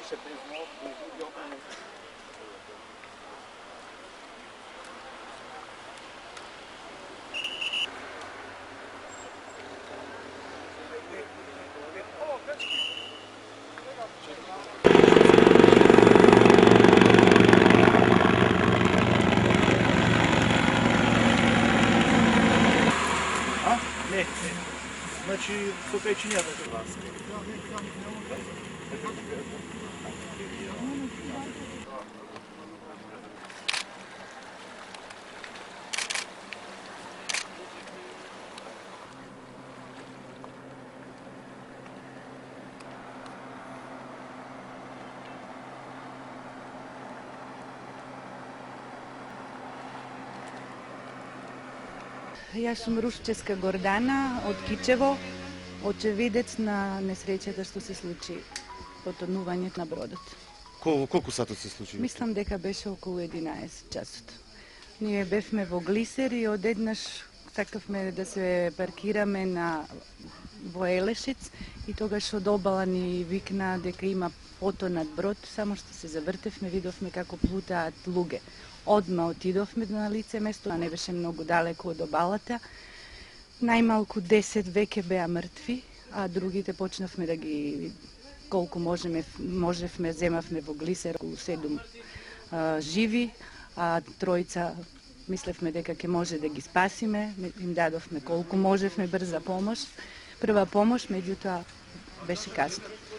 беше без ног и други околни. Не. Значи, со печињата се вас. Јас сум Рушческа Гордана од Кичево, очевидец на несреќата што се случи потонувањето на бродот. Колку сатот се случи? Мислам дека беше околу 11 часот. Ние бевме во Глисер и одеднаш сакавме да се паркираме во Елешец и тогаш од обала ни викна дека има потонат брод, само што се завртевме, видовме како плутаат луѓе. Одма отидовме на лице место, а не беше многу далеко од обалата. Најмалку 10 веќе беа мртви, а другите почнавме да ги колку можевме, земавме во Глисер околу 7 живи, а тројца мислевме дека ќе може да ги спасиме, им дадовме колку можевме брза помош, прва помош, меѓутоа беше касно.